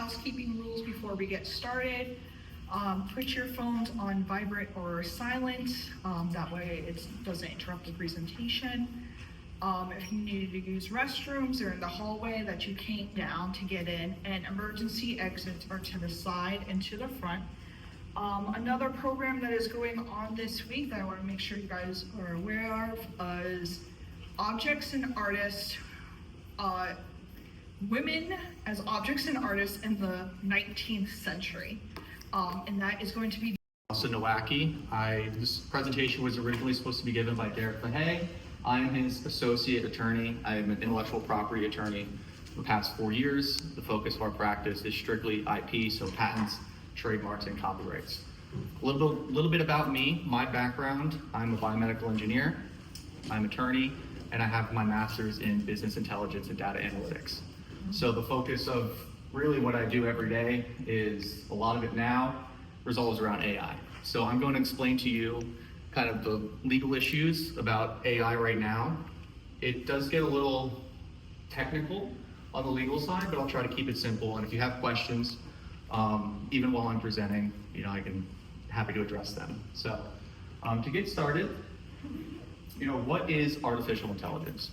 housekeeping rules before we get started. Put your phones on vibrate or silent, that way it doesn't interrupt the presentation. If you need to use restrooms, they're in the hallway that you came down to get in, and emergency exits are to the side and to the front. Another program that is going on this week that I want to make sure you guys are aware of is Objects and Artists, Women as Objects and Artists in the 19th Century. And that is going to be Nowacki. This presentation was originally supposed to be given by Derek LaHaye. I'm his associate attorney. I'm an intellectual property attorney for the past 4 years. The focus of our practice is strictly IP, so patents, trademarks, and copyrights. A little bit about me, my background. I'm a biomedical engineer, I'm an attorney, and I have my master's in business intelligence and data analytics. So the focus of really what I do every day is, a lot of it now revolves around AI. So I'm going to explain to you kind of the legal issues about AI right now. It does get a little technical on the legal side, but I'll try to keep it simple. And if you have questions, even while I'm presenting, happy to address them. So to get started, what is artificial intelligence?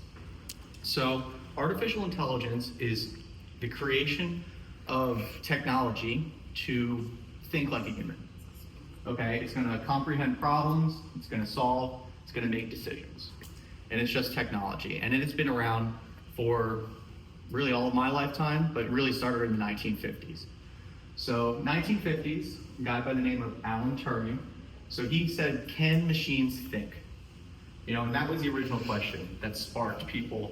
So artificial intelligence is the creation of technology to think like a human. Okay, it's going to comprehend problems, it's going to solve, it's going to make decisions. And it's just technology. And it's been around for really all of my lifetime, but really started in the 1950s. So 1950s, a guy by the name of Alan Turing. So he said, can machines think? And that was the original question that sparked people,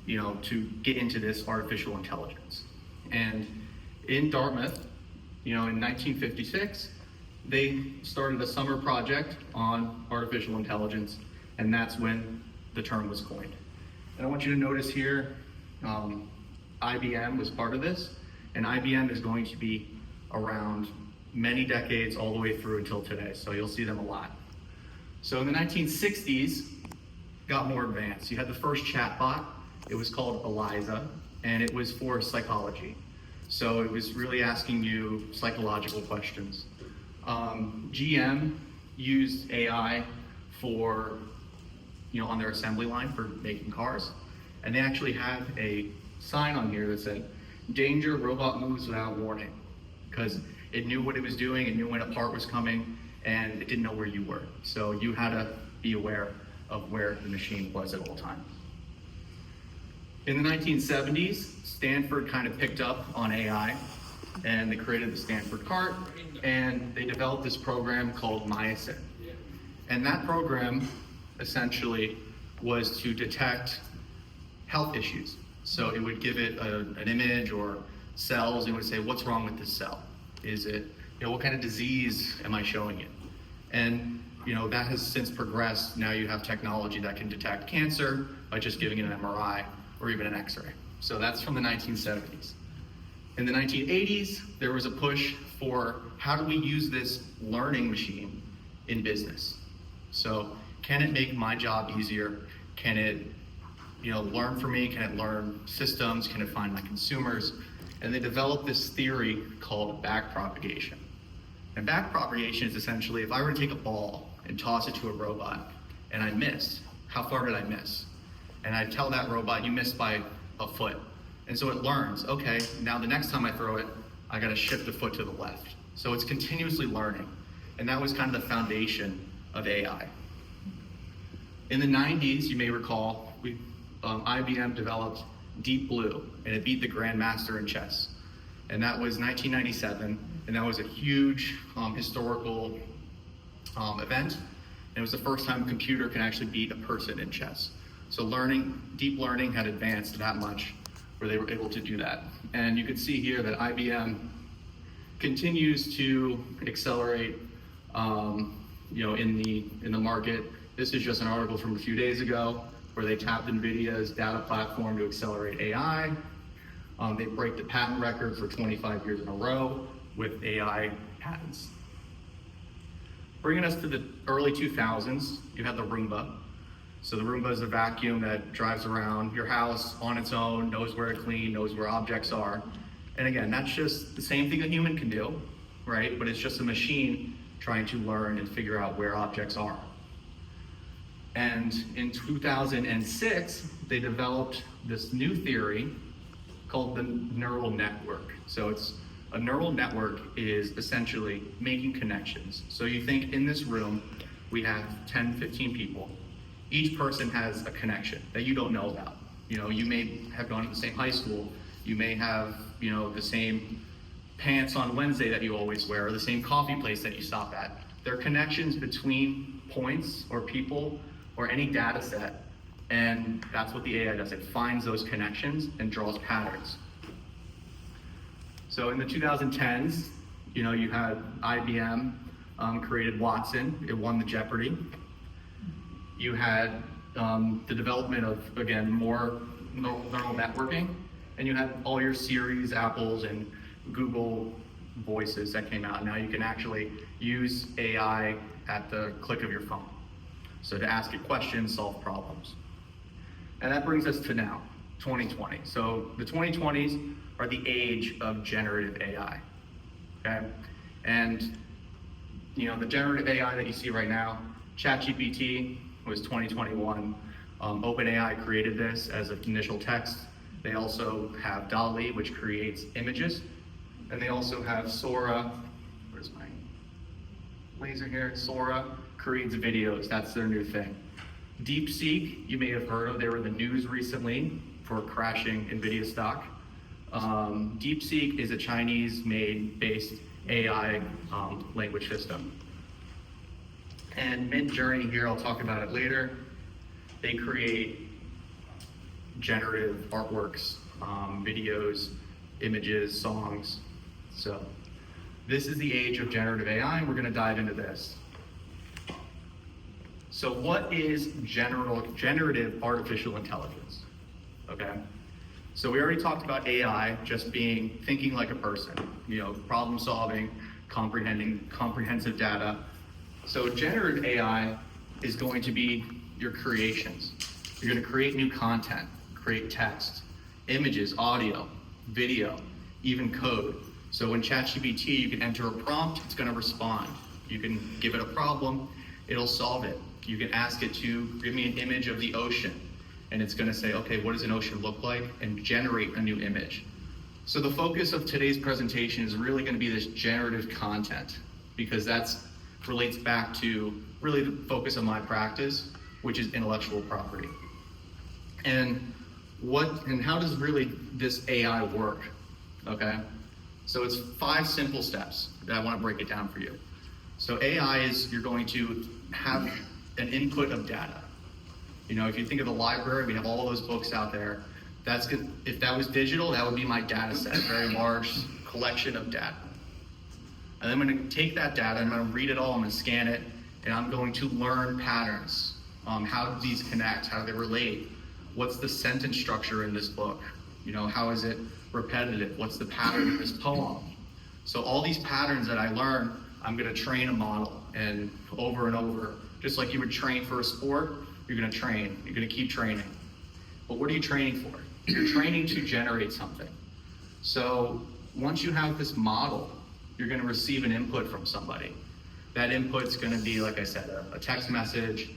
to get into this artificial intelligence. And in Dartmouth, in 1956, they started a summer project on artificial intelligence, and that's when the term was coined. And I want you to notice here, IBM was part of this, and IBM is going to be around many decades all the way through until today, so you'll see them a lot. So in the 1960s, got more advanced. You had the first chatbot. It was called Eliza, and it was for psychology. So it was really asking you psychological questions. GM used AI for, on their assembly line for making cars. And they actually had a sign on here that said, danger, robot moves without warning. Because it knew what it was doing, it knew when a part was coming, and it didn't know where you were. So you had to be aware of where the machine was at all times. In the 1970s, Stanford kind of picked up on AI, and they created the Stanford Cart, and they developed this program called Myosin. And that program essentially was to detect health issues. So it would give it an image or cells, and it would say, what's wrong with this cell? Is it, what kind of disease am I showing it? And that has since progressed. Now you have technology that can detect cancer by just giving it an MRI or even an X-ray. So that's from the 1970s. In the 1980s, there was a push for how do we use this learning machine in business? So can it make my job easier? Can it learn for me? Can it learn systems? Can it find my consumers? And they developed this theory called backpropagation. And backpropagation is essentially, if I were to take a ball and toss it to a robot and I missed, how far did I miss? And I tell that robot, you missed by a foot. And so it learns, okay, now the next time I throw it, I gotta shift the foot to the left. So it's continuously learning. And that was kind of the foundation of AI. In the 90s, you may recall, IBM developed Deep Blue, and it beat the Grandmaster in chess. And that was 1997, and that was a huge historical event. And it was the first time a computer can actually beat a person in chess. So deep learning had advanced that much where they were able to do that. And you can see here that IBM continues to accelerate in the market. This is just an article from a few days ago where they tapped NVIDIA's data platform to accelerate AI. They break the patent record for 25 years in a row with AI patents. Bringing us to the early 2000s, you had the Roomba. So the Roomba is a vacuum that drives around your house on its own, knows where to clean, knows where objects are. And again, that's just the same thing a human can do, right? But it's just a machine trying to learn and figure out where objects are. And in 2006, they developed this new theory called the neural network. So a neural network is essentially making connections. So you think in this room, we have 10, 15 people. Each person has a connection that you don't know about. You know, you may have gone to the same high school. You may have, you know, the same pants on Wednesday that you always wear, or the same coffee place that you stop at. There are connections between points or people or any data set, and that's what the AI does. It finds those connections and draws patterns. So in the 2010s, you know, you had IBM created Watson. It won the Jeopardy. You had the development of, again, more neural networking, and you had all your Siris, Apples, and Google voices that came out. Now you can actually use AI at the click of your phone. So to ask it questions, solve problems. And that brings us to now, 2020. So the 2020s are the age of generative AI, okay? And you know, the generative AI that you see right now, ChatGPT was 2021. OpenAI created this as an initial text. They also have DALL-E, which creates images. And they also have Sora, where's my laser here? Sora creates videos, that's their new thing. DeepSeek, you may have heard of, they were in the news recently for crashing NVIDIA stock. DeepSeek is a Chinese-made based AI language system. And Midjourney here, I'll talk about it later. They create generative artworks, videos, images, songs. So this is the age of generative AI, and we're gonna dive into this. So what is generative artificial intelligence? Okay. So we already talked about AI just being thinking like a person, you know, problem solving, comprehending comprehensive data. So generative AI is going to be your creations. You're going to create new content, create text, images, audio, video, even code. So in ChatGPT, you can enter a prompt, it's going to respond. You can give it a problem, it'll solve it. You can ask it to give me an image of the ocean, and it's going to say, okay, what does an ocean look like, and generate a new image. So the focus of today's presentation is really going to be this generative content, because that's relates back to really the focus of my practice, which is intellectual property. And how does really this AI work? Okay, so it's 5 simple steps that I want to break it down for you. So AI is, you're going to have an input of data. You know, if you think of the library, we have all of those books out there. That's good. If that was digital, that would be my data set, a very large collection of data. And I'm going to take that data, I'm going to read it all, I'm going to scan it, and I'm going to learn patterns. How do these connect? How do they relate? What's the sentence structure in this book? You know, how is it repetitive? What's the pattern in this poem? So all these patterns that I learn, I'm going to train a model, and over, just like you would train for a sport, you're going to train. You're going to keep training. But what are you training for? You're training to generate something. So once you have this model, you're going to receive an input from somebody. That input's going to be, like I said, a text message.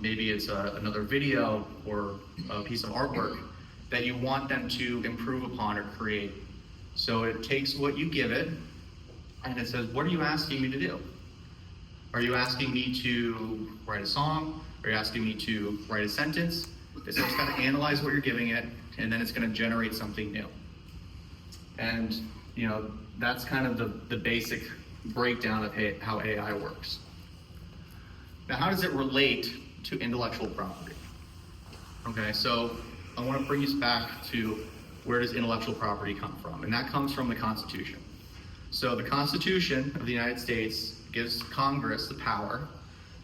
Maybe it's another video or a piece of artwork that you want them to improve upon or create. So it takes what you give it, and it says, what are you asking me to do? Are you asking me to write a song? Are you asking me to write a sentence? It's just going to analyze what you're giving it, and then it's going to generate something new. And you know, that's kind of the basic breakdown of how AI works. Now, how does it relate to intellectual property? Okay, so I want to bring us back to where does intellectual property come from? And that comes from the Constitution. So the Constitution of the United States gives Congress the power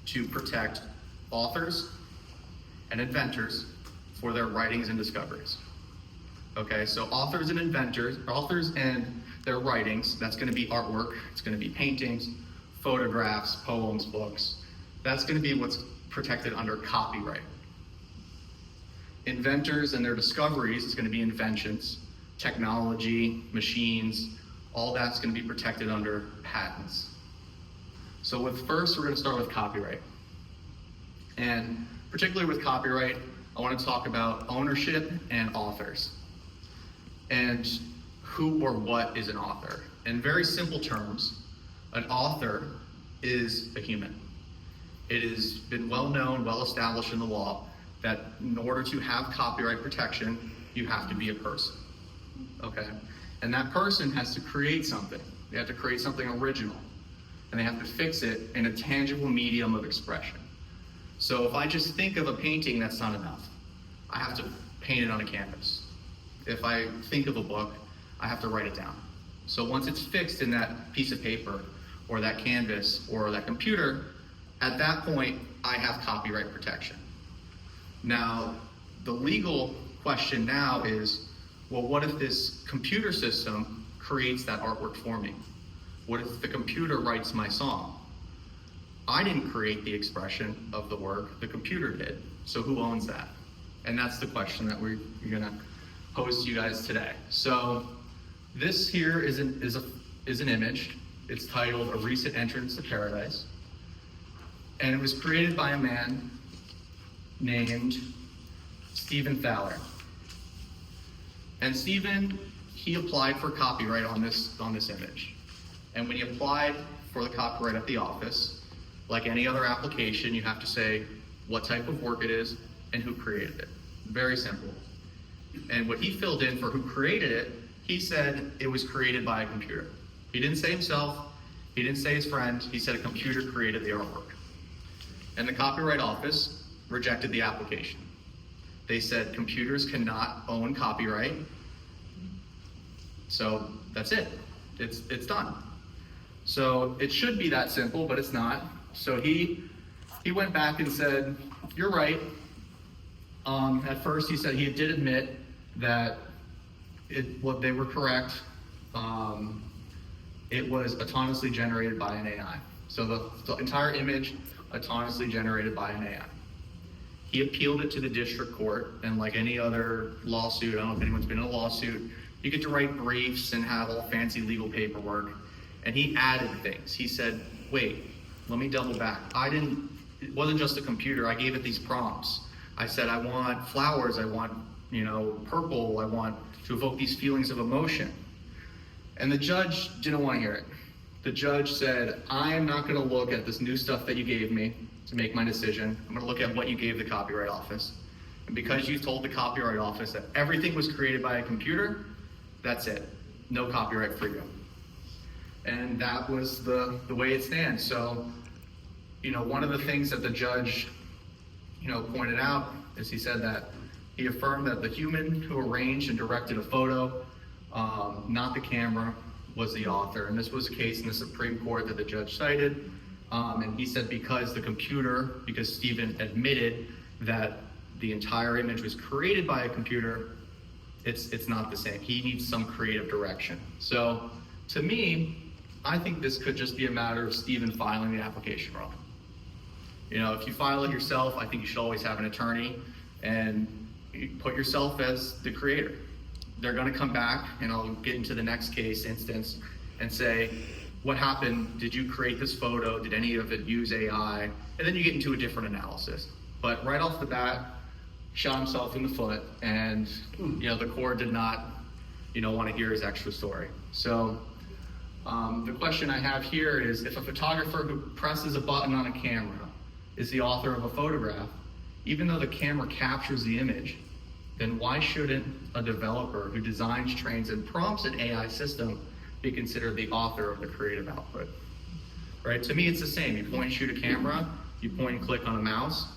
to protect authors and inventors for their writings and discoveries. Okay, so authors and their writings, that's going to be artwork, it's going to be paintings, photographs, poems, books. That's going to be what's protected under copyright. Inventors and their discoveries is going to be inventions. technology, machines, all that's going to be protected under patents. So first, we're going to start with copyright. And particularly with copyright, I want to talk about ownership and authors. And who or what is an author? In very simple terms, an author is a human. It has been well known, well established in the law that in order to have copyright protection, you have to be a person, okay? And that person has to create something. They have to create something original, and they have to fix it in a tangible medium of expression. So if I just think of a painting, that's not enough. I have to paint it on a canvas. If I think of a book, I have to write it down. So once it's fixed in that piece of paper, or that canvas, or that computer, at that point, I have copyright protection. Now, the legal question now is, well, what if this computer system creates that artwork for me? What if the computer writes my song? I didn't create the expression of the work, the computer did. So who owns that? And that's the question that we're gonna pose to you guys today. So this here is an image. It's titled A Recent Entrance to Paradise. And it was created by a man named Stephen Fowler. And Stephen, he applied for copyright on this image. And when he applied for the copyright at the office, like any other application, you have to say what type of work it is and who created it. Very simple. And what he filled in for who created it, he said it was created by a computer. He didn't say himself, he didn't say his friend, he said a computer created the artwork. And the Copyright Office rejected the application. They said computers cannot own copyright. So that's it. It's done. So it should be that simple, but it's not. So he went back and said, you're right. At first he said he did admit that they were correct. It was autonomously generated by an AI. So the entire image autonomously generated by an AI. He appealed it to the district court, and like any other lawsuit, I don't know if anyone's been in a lawsuit, you get to write briefs and have all fancy legal paperwork. And he added things. He said, wait, let me double back. It wasn't just a computer, I gave it these prompts. I said, I want flowers, I want, purple, I want to evoke these feelings of emotion. And the judge didn't want to hear it. The judge said, I am not going to look at this new stuff that you gave me to make my decision. I'm going to look at what you gave the Copyright Office. And because you told the Copyright Office that everything was created by a computer, that's it. No copyright for you. And that was the way it stands. So, one of the things that the judge, pointed out is he said that he affirmed that the human who arranged and directed a photo, not the camera, was the author. And this was a case in the Supreme Court that the judge cited. And he said because Stephen admitted that the entire image was created by a computer, it's not the same. He needs some creative direction. So to me, I think this could just be a matter of Stephen filing the application wrong. If you file it yourself, I think you should always have an attorney and you put yourself as the creator. They're going to come back, and I'll get into the next case instance and say, what happened? Did you create this photo? Did any of it use AI? And then you get into a different analysis. But right off the bat, shot himself in the foot, and the court did not want to hear his extra story. So the question I have here is, if a photographer who presses a button on a camera is the author of a photograph, even though the camera captures the image, then why shouldn't a developer who designs, trains, and prompts an AI system be considered the author of the creative output? Right? To me, it's the same. You point and shoot a camera, you point and click on a mouse,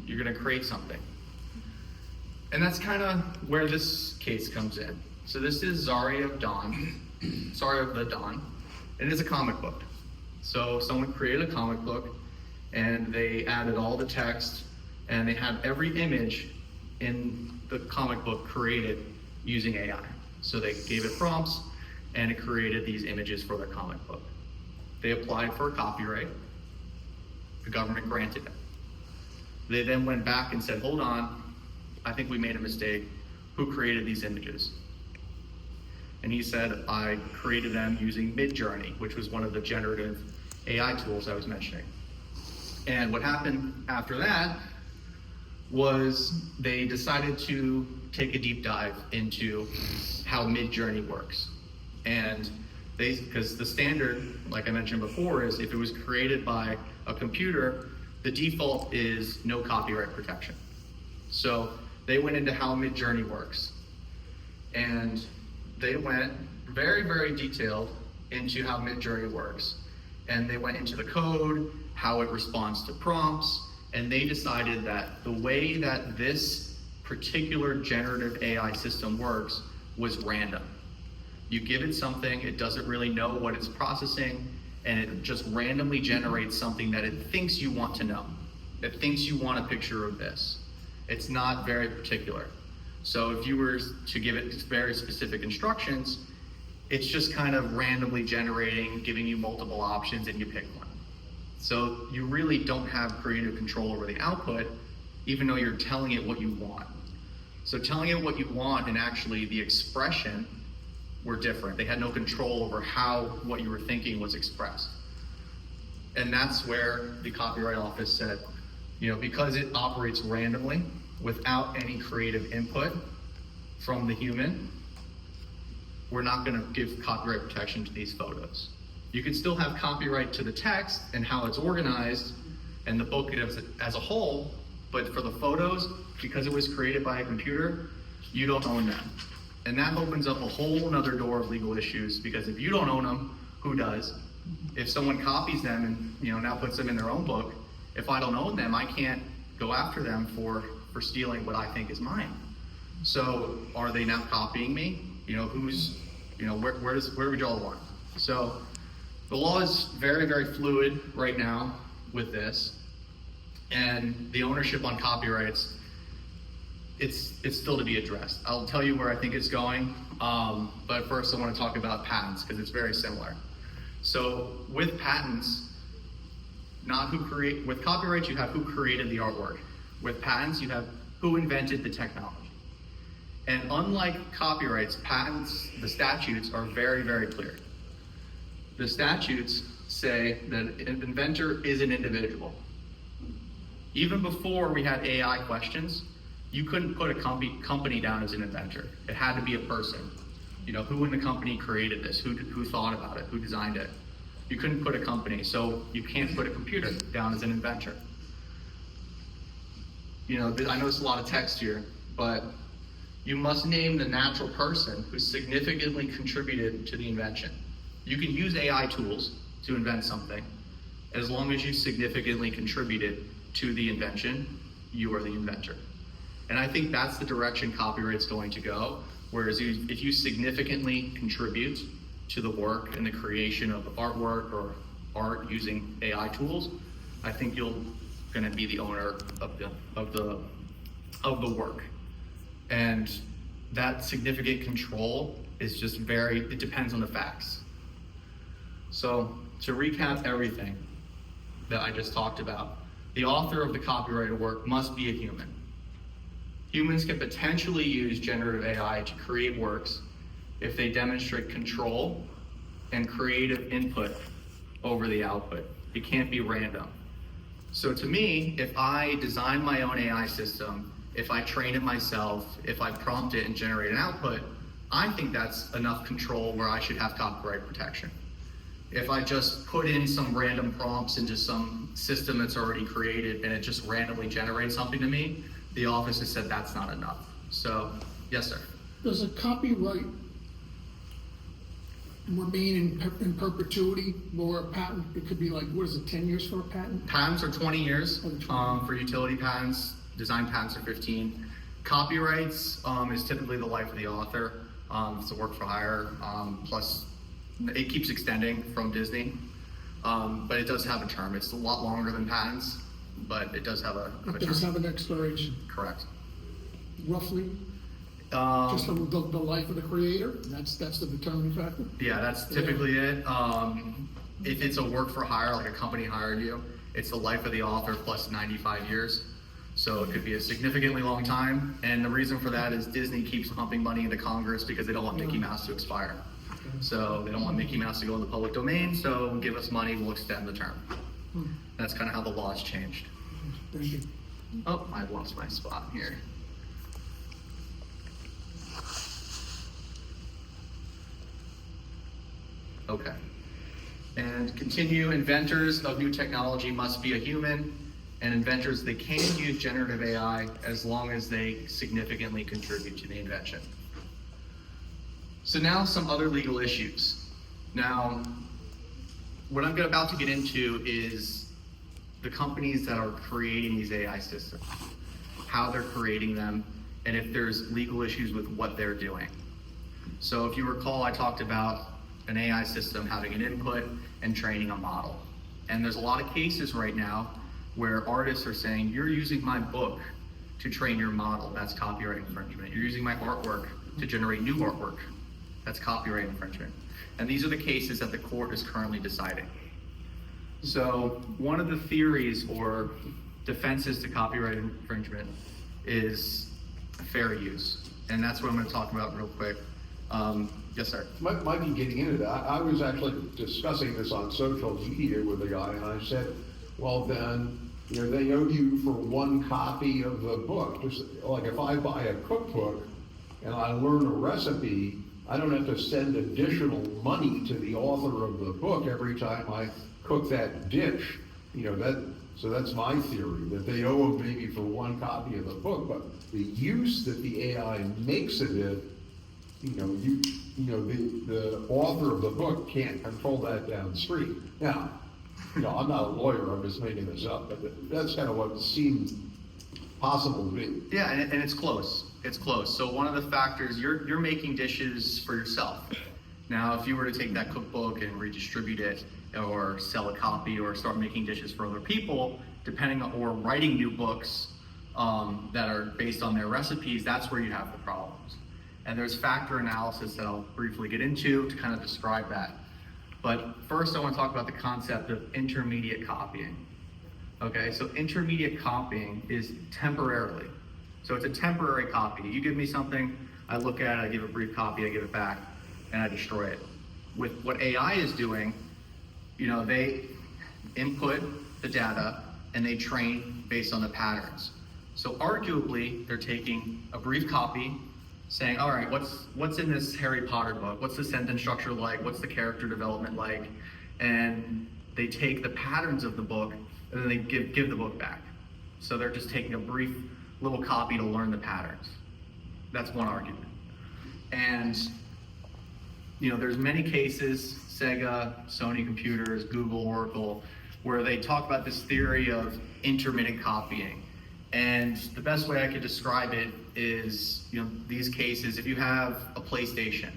you're going to create something. And that's kind of where this case comes in. So this is Zarya of the Dawn. It is a comic book. So someone created a comic book, and they added all the text, and they had every image in the comic book created using AI. So they gave it prompts, and it created these images for their comic book. They applied for a copyright. The government granted it. They then went back and said, hold on, I think we made a mistake. Who created these images? And he said, I created them using Midjourney, which was one of the generative AI tools I was mentioning. And what happened after that was they decided to take a deep dive into how Midjourney works. And because the standard, like I mentioned before, is if it was created by a computer, the default is no copyright protection. So they went into how Midjourney works. And they went very, very detailed into how Midjourney works. And they went into the code, how it responds to prompts, and they decided that the way that this particular generative AI system works was random. You give it something, it doesn't really know what it's processing, and it just randomly generates something that it thinks you want to know. It thinks you want a picture of this. It's not very particular. So if you were to give it very specific instructions, it's just kind of randomly generating, giving you multiple options, and you pick one. So you really don't have creative control over the output, even though you're telling it what you want. So telling it what you want and actually the expression were different. They had no control over how what you were thinking was expressed. And that's where the Copyright Office said, because it operates randomly without any creative input from the human, we're not going to give copyright protection to these photos. You can still have copyright to the text and how it's organized and the book as a whole, but for the photos, because it was created by a computer, you don't own them. And that opens up a whole nother door of legal issues, because if you don't own them, who does? If someone copies them and now puts them in their own book, if I don't own them, I can't go after them for stealing what I think is mine. So are they now copying me? Where would y'all want? So the law is very, very fluid right now with this, and the ownership on copyrights, it's still to be addressed. I'll tell you where I think it's going, but first I want to talk about patents, because it's very similar. So with patents, with copyrights, you have who created the artwork. With patents, you have who invented the technology. And unlike copyrights, patents, the statutes are very, very clear. The statutes say that an inventor is an individual. Even before we had AI questions, you couldn't put a company down as an inventor. It had to be a person. Who in the company created this? Who thought about it? Who designed it? You couldn't put a company, so you can't put a computer down as an inventor. I know it's a lot of text here, but you must name the natural person who significantly contributed to the invention. You can use AI tools to invent something. As long as you significantly contributed to the invention, you are the inventor. And I think that's the direction copyright's going to go, whereas if you significantly contribute to the work and the creation of artwork or art using AI tools, I think you're going to be the owner of the work. And that significant control is just it depends on the facts. So to recap everything that I just talked about, the author of the copyrighted work must be a human. Humans can potentially use generative AI to create works if they demonstrate control and creative input over the output. It can't be random. So to me, if I design my own AI system, if I train it myself, if I prompt it and generate an output, I think that's enough control where I should have copyright protection. If I just put in some random prompts into some system that's already created and it just randomly generates something to me, the office has said that's not enough. So, yes, sir. Does a copyright remain in perpetuity, or a patent? It could be 10 years for a patent? Patents are 20 years for utility patents. Design patents are 15. Copyrights is typically the life of the author. It's a work for hire. Plus, it keeps extending from Disney, but it does have a term. It's a lot longer than patents, but it does have a term. It does have an expiration. Correct. Roughly? Just the life of the creator? That's the determining factor? Yeah, that's typically it. If it's a work for hire, like a company hired you, it's the life of the author plus 95 years. So it could be a significantly long time, and the reason for that is Disney keeps pumping money into Congress because they don't want Mickey Mouse to expire. So they don't want Mickey Mouse to go in the public domain, so give us money, we'll extend the term. That's kind of how the law's changed. Thank you. Oh, I lost my spot here. Okay. And continue, inventors of new technology must be a human, and inventors, they can use generative AI as long as they significantly contribute to the invention. So now some other legal issues. Now, what I'm about to get into is the companies that are creating these AI systems, how they're creating them, and if there's legal issues with what they're doing. So if you recall, I talked about an AI system having an input and training a model. And there's a lot of cases right now where artists are saying, you're using my book to train your model, that's copyright infringement. You're using my artwork to generate new artwork, that's copyright infringement. And these are the cases that the court is currently deciding. So one of the theories or defenses to copyright infringement is fair use. And that's what I'm gonna talk about real quick. Yes, sir. Might be getting into that. I was actually discussing this on social media with a guy, and I said, well, then, you know, they owe you for one copy of the book. Just like if I buy a cookbook and I learn a recipe, I don't have to send additional money to the author of the book every time I cook that dish. You know, so that's my theory, that they owe them maybe for one copy of the book, but the use that the AI makes of it, the author of the book can't control that downstream. Now, I'm not a lawyer, I'm just making this up, but that's kind of what seemed possible to me. Yeah, and it's close. It's close. So one of the factors, you're making dishes for yourself. Now, if you were to take that cookbook and redistribute it, or sell a copy, or start making dishes for other people, depending on, or writing new books that are based on their recipes, that's where you have the problems. And there's factor analysis that I'll briefly get into to kind of describe that. But first I want to talk about the concept of intermediate copying. Okay, so intermediate copying is temporarily. So it's a temporary copy. You give me something, I look at it, I give a brief copy, I give it back, and I destroy it. With what AI is doing, they input the data and they train based on the patterns. So arguably, they're taking a brief copy, saying, all right, what's in this Harry Potter book? What's the sentence structure like? What's the character development like? And they take the patterns of the book and then they give the book back. So they're just taking a brief little copy to learn the patterns. That's one argument. And there's many cases, Sega, Sony Computers, Google, Oracle, where they talk about this theory of intermittent copying. And the best way I could describe it is, these cases, if you have a PlayStation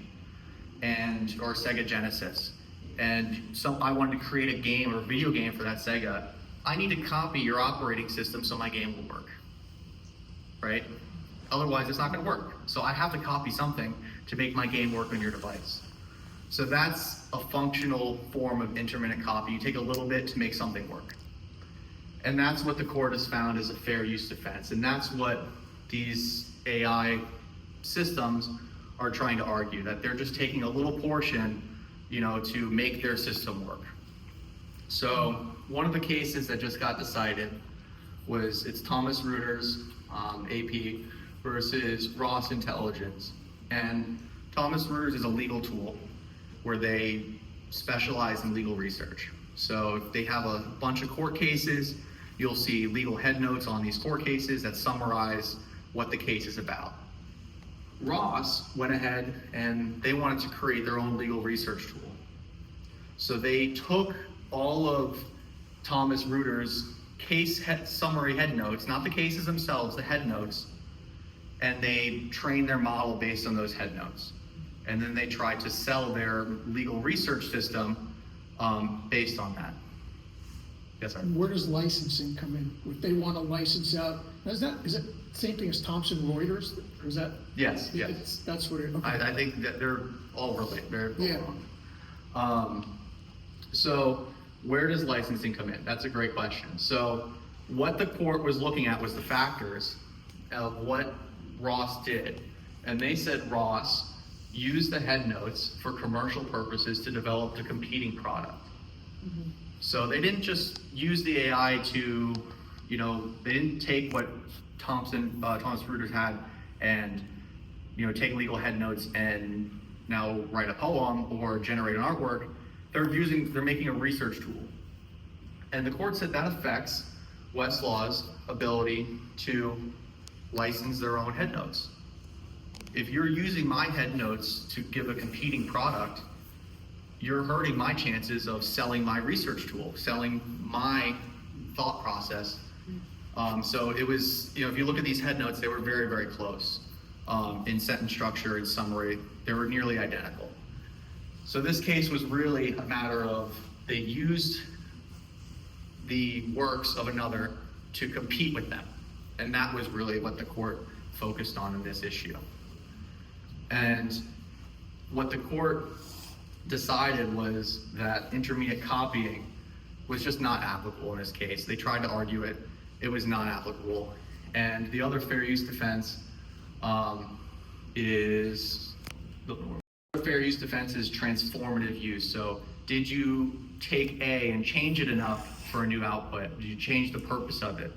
or Sega Genesis, and I wanted to create a game or a video game for that Sega, I need to copy your operating system so my game will work, right? Otherwise, it's not gonna work. So I have to copy something to make my game work on your device. So that's a functional form of intermittent copy. You take a little bit to make something work. And that's what the court has found is a fair use defense. And that's what these AI systems are trying to argue, that they're just taking a little portion, to make their system work. So one of the cases that just got decided it's Thomas Reuters, AP, versus Ross Intelligence. And Thomas Reuters is a legal tool where they specialize in legal research. So if they have a bunch of court cases, you'll see legal head notes on these court cases that summarize what the case is about. Ross went ahead and they wanted to create their own legal research tool. So they took all of Thomas Reuters' summary head notes, not the cases themselves, the head notes, and they trained their model based on those head notes. And then they tried to sell their legal research system based on that. Yes, sir. And where does licensing come in? If they want to license out, is it the same thing as Thomson Reuters? Or is that? Yes. That's what it, okay. I think that they're all related. They're Yeah. So where does licensing come in? That's a great question. So what the court was looking at was the factors of what Ross did. And they said Ross used the head notes for commercial purposes to develop the competing product. So they didn't just use the AI to, they didn't take what Thomas Reuters had and, take legal head notes and now write a poem or generate an artwork. They're making a research tool. And the court said that affects Westlaw's ability to license their own head notes. If you're using my head notes to give a competing product, you're hurting my chances of selling my research tool, selling my thought process. So it was, if you look at these head notes, they were very, very close. In sentence structure and summary, they were nearly identical. So this case was really a matter of they used the works of another to compete with them. And that was really what the court focused on in this issue. And what the court decided was that intermediate copying was just not applicable in this case. They tried to argue it, it was not applicable. And the other fair use defense is transformative use. So did you take A and change it enough for a new output? Did you change the purpose of it?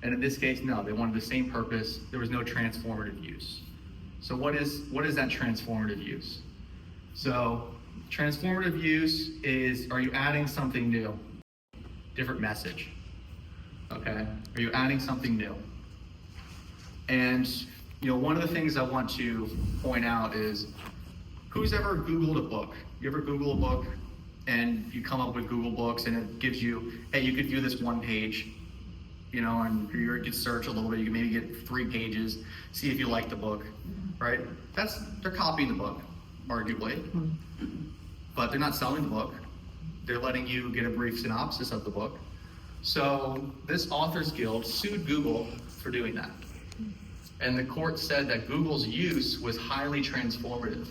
And in this case, no, they wanted the same purpose. There was no transformative use. So what is that transformative use? So transformative use is, are you adding something new? Different message, okay? Are you adding something new? And one of the things I want to point out is, who's ever Googled a book? You ever Google a book and you come up with Google Books and it gives you, hey, you could view this one page, and you could search a little bit, you can maybe get 3 pages, see if you like the book, right? They're copying the book, arguably, but they're not selling the book. They're letting you get a brief synopsis of the book. So this Authors Guild sued Google for doing that. And the court said that Google's use was highly transformative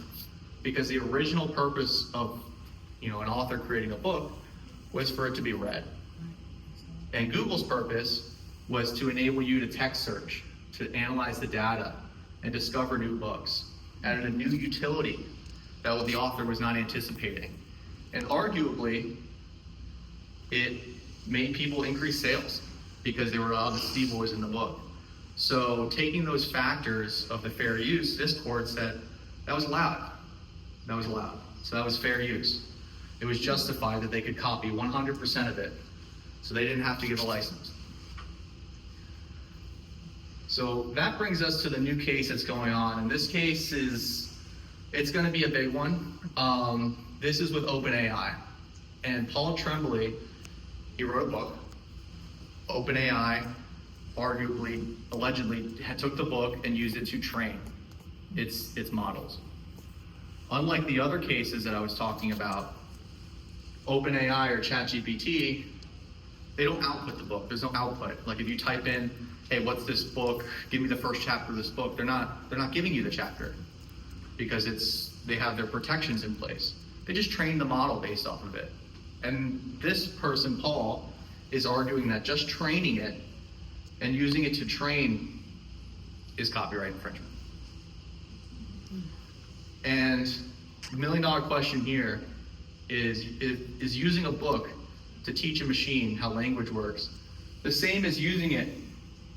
because the original purpose of an author creating a book was for it to be read. And Google's purpose was to enable you to text search, to analyze the data, and discover new books, added a new utility that the author was not anticipating. And arguably, it made people increase sales because they were allowed to see what was in the book. So taking those factors of the fair use, this court said that was allowed. That was allowed. So that was fair use. It was justified that they could copy 100% of it, so they didn't have to give a license. So that brings us to the new case that's going on. And this case it's going to be a big one. This is with OpenAI. And Paul Tremblay, he wrote a book. OpenAI allegedly took the book and used it to train its models. Unlike the other cases that I was talking about, OpenAI or ChatGPT, they don't output the book. There's no output. Like if you type in, hey, what's this book? Give me the first chapter of this book. They're not giving you the chapter because they have their protections in place. They just train the model based off of it. And this person, Paul, is arguing that just training it and using it to train is copyright infringement. And the $1 million question here is using a book to teach a machine how language works the same as using it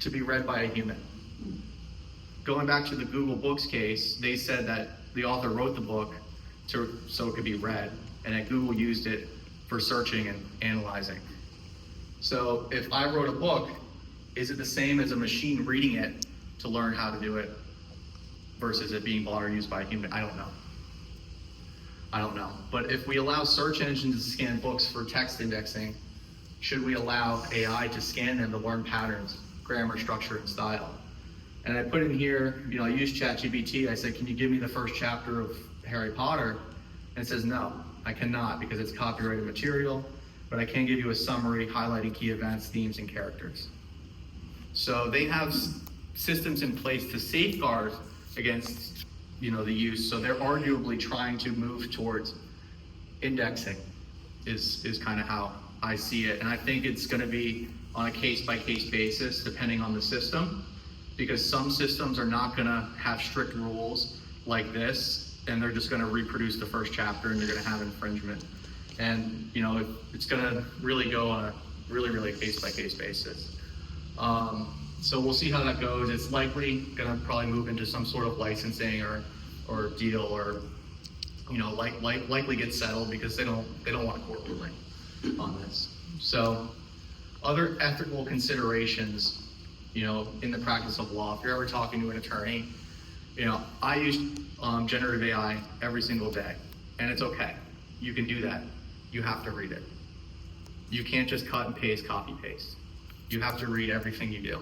to be read by a human? Going back to the Google Books case, they said that the author wrote the book so it could be read, and that Google used it for searching and analyzing. So if I wrote a book, is it the same as a machine reading it to learn how to do it versus it being bought or used by a human? I don't know. But if we allow search engines to scan books for text indexing, should we allow AI to scan them to learn patterns, grammar, structure, and style? And I put in here, I used ChatGPT. I said, can you give me the first chapter of Harry Potter? And it says, no, I cannot because it's copyrighted material, but I can give you a summary highlighting key events, themes, and characters. So they have systems in place to safeguard against the use. So they're arguably trying to move towards indexing is kind of how I see it. And I think it's going to be on a case-by-case basis, depending on the system, because some systems are not gonna have strict rules like this, and they're just gonna reproduce the first chapter and you're gonna have infringement. And it's gonna really go on a really case-by-case basis. So we'll see how that goes. It's likely gonna probably move into some sort of licensing or deal, or likely get settled because they don't want a court ruling on this. So other ethical considerations, in the practice of law, if you're ever talking to an attorney, I use generative AI every single day, and it's okay. You can do that. You have to read it. You can't just cut and paste, copy paste. You have to read everything you do.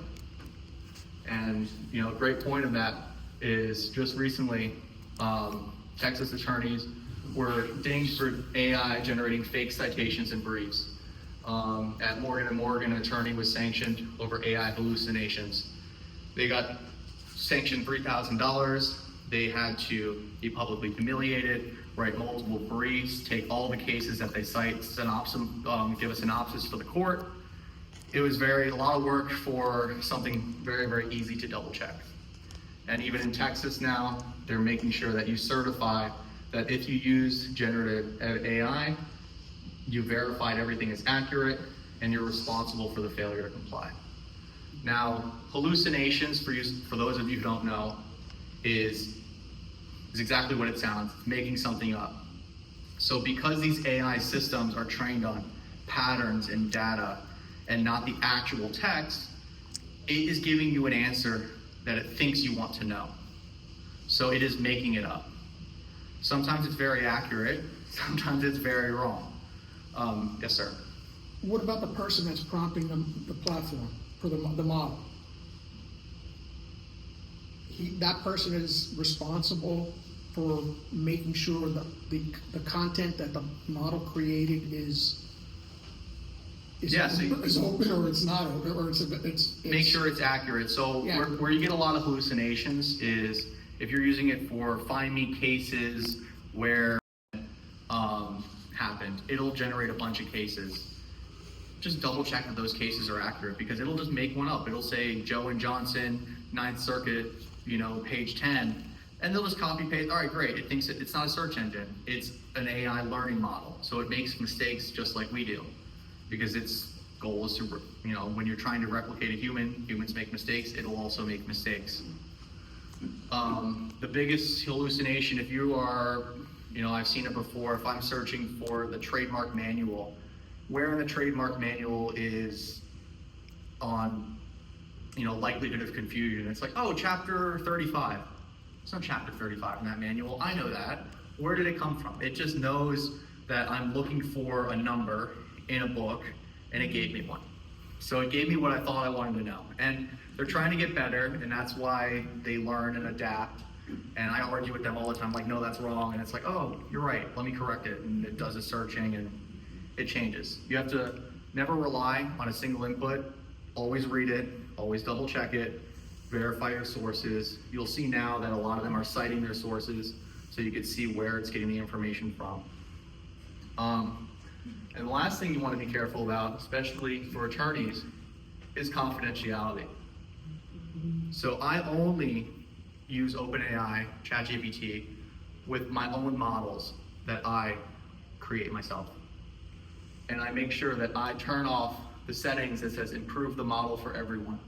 And a great point of that is just recently, Texas attorneys were dinged for AI generating fake citations and briefs. At Morgan & Morgan, an attorney was sanctioned over AI hallucinations. They got sanctioned $3,000. They had to be publicly humiliated, write multiple briefs, take all the cases that they cite, give a synopsis for the court. It was a lot of work for something very easy to double check. And even in Texas now, they're making sure that you certify that if you use generative AI, you verified everything is accurate and you're responsible for the failure to comply. Now, hallucinations, for those of you who don't know, is exactly what it sounds, making something up. So because these AI systems are trained on patterns and data and not the actual text, it is giving you an answer that it thinks you want to know. So it is making it up. Sometimes it's very accurate, sometimes it's very wrong. Yes, sir. What about the person that's prompting the platform for the model? That person is responsible for making sure that the content that the model created is Yes, open, or it's not open, or it's make sure it's accurate. So Yeah. where you get a lot of hallucinations is if you're using it for find me cases where happened, it'll generate a bunch of cases. Just double check that those cases are accurate, because it'll just make one up. It'll say Joe and Johnson, 9th Circuit, page 10, and they'll just copy paste. All right, great. It thinks it's not a search engine. It's an AI learning model. So it makes mistakes just like we do, because its goal is to, when you're trying to replicate a humans make mistakes, it'll also make mistakes. The biggest hallucination, if you are, I've seen it before, if I'm searching for the trademark manual, where in the trademark manual is on, likelihood of confusion. It's like, oh, chapter 35. It's not chapter 35 in that manual. I know that. Where did it come from? It just knows that I'm looking for a number in a book, and it gave me one. So it gave me what I thought I wanted to know. And they're trying to get better, and that's why they learn and adapt. And I argue with them all the time, like, no, that's wrong. And it's like, oh, you're right, let me correct it. And it does a searching and it changes. You have to never rely on a single input. Always read it, always double check it, verify your sources. You'll see now that a lot of them are citing their sources, so you can see where it's getting the information from. And the last thing you want to be careful about, especially for attorneys, is confidentiality. So I only use OpenAI, ChatGPT, with my own models that I create myself. And I make sure that I turn off the settings that says improve the model for everyone.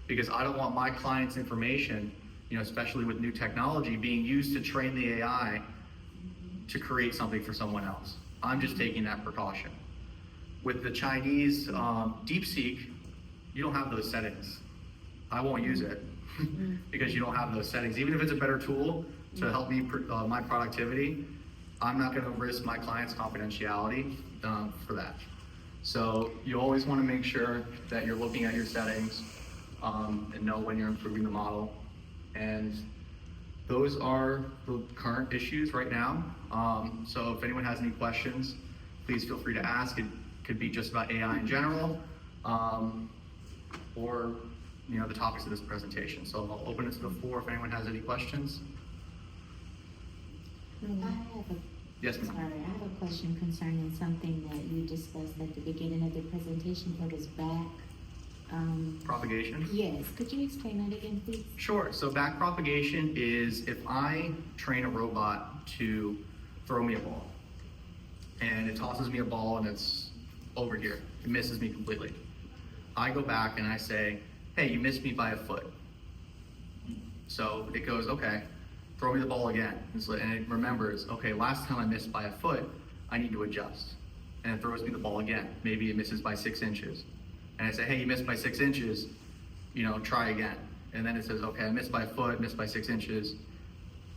Because I don't want my client's information, especially with new technology, being used to train the AI to create something for someone else. I'm just taking that precaution. With the Chinese DeepSeek, you don't have those settings. I won't use it because you don't have those settings. Even if it's a better tool to help me my productivity, I'm not going to risk my client's confidentiality for that. So you always want to make sure that you're looking at your settings and know when you're improving the model. And those are the current issues right now. So if anyone has any questions, please feel free to ask. It could be just about AI in general, or the topics of this presentation. So I'll open it to the floor if anyone has any questions. I have a Yes, ma'am. Sorry, I have a question concerning something that you discussed at the beginning of the presentation. It was back. Propagation? Yes, could you explain that again, please? Sure. So back propagation is if I train a robot to throw me a ball, and it tosses me a ball and it's over here, it misses me completely. I go back and I say, hey, you missed me by a foot. So it goes, okay, throw me the ball again. And it remembers, okay, last time I missed by a foot, I need to adjust. And it throws me the ball again. Maybe it misses by 6 inches. And I say, hey, you missed by 6 inches, try again. And then it says, okay, I missed by a foot, missed by 6 inches,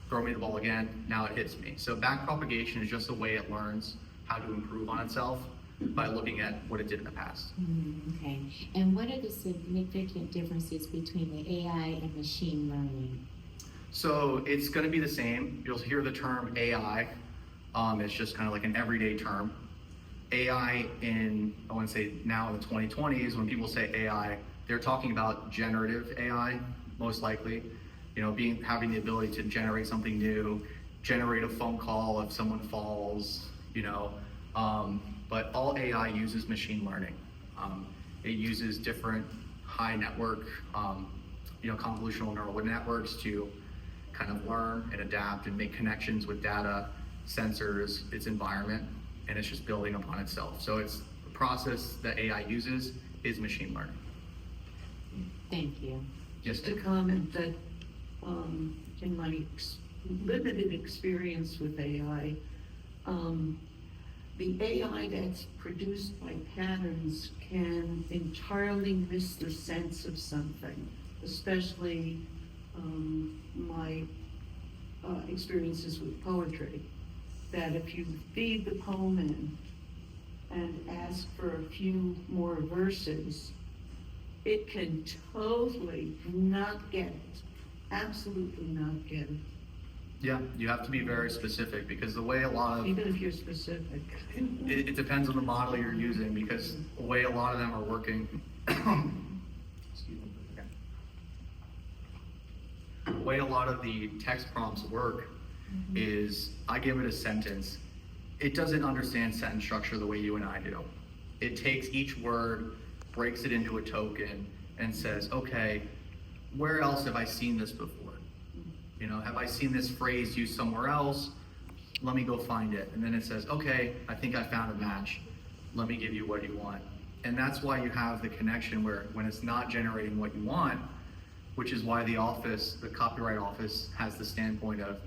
throw me the ball again, now it hits me. So back propagation is just the way it learns how to improve on itself by looking at what it did in the past. Okay, and what are the significant differences between the AI and machine learning? So it's going to be the same. You'll hear the term AI. It's just kind of like an everyday term. AI I want to say now in the 2020s, when people say AI, they're talking about generative AI, most likely. Having the ability to generate something new, generate a phone call if someone falls, but all AI uses machine learning. It uses different high network, convolutional neural networks to kind of learn and adapt and make connections with data, sensors, its environment, and it's just building upon itself. So it's the process that AI uses is machine learning. Thank you. Yes, To comment that in my limited experience with AI, the AI that's produced by patterns can entirely miss the sense of something, especially my experiences with poetry, that if you feed the poem in and ask for a few more verses, it can totally not get it, absolutely not get it, Yeah, you have to be very specific because the way a lot of even if you're specific. it depends on the model you're using because the way a lot of them are working. Excuse me. Okay. The way a lot of the text prompts work is I give it a sentence. It doesn't understand sentence structure the way you and I do. It takes each word, breaks it into a token, and says, okay, where else have I seen this before? Have I seen this phrase used somewhere else? Let me go find it. And then it says, okay, I think I found a match. Let me give you what you want. And that's why you have the connection where when it's not generating what you want, which is why the copyright office has the standpoint of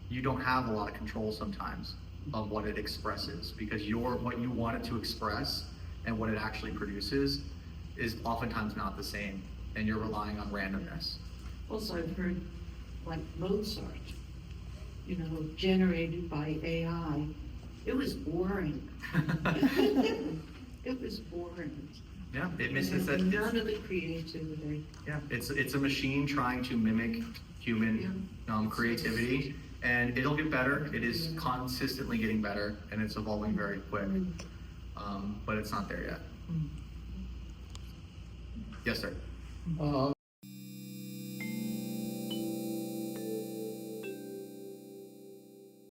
you don't have a lot of control sometimes of what it expresses because what you want it to express and what it actually produces is oftentimes not the same and you're relying on randomness. Also, I've heard like Mozart, generated by AI. It was boring. It was boring. Yeah, it misses that. None of the creativity. Yeah, it's a machine trying to mimic human creativity, and it'll get better. It is consistently getting better, and it's evolving very quick. But it's not there yet. Yes, sir.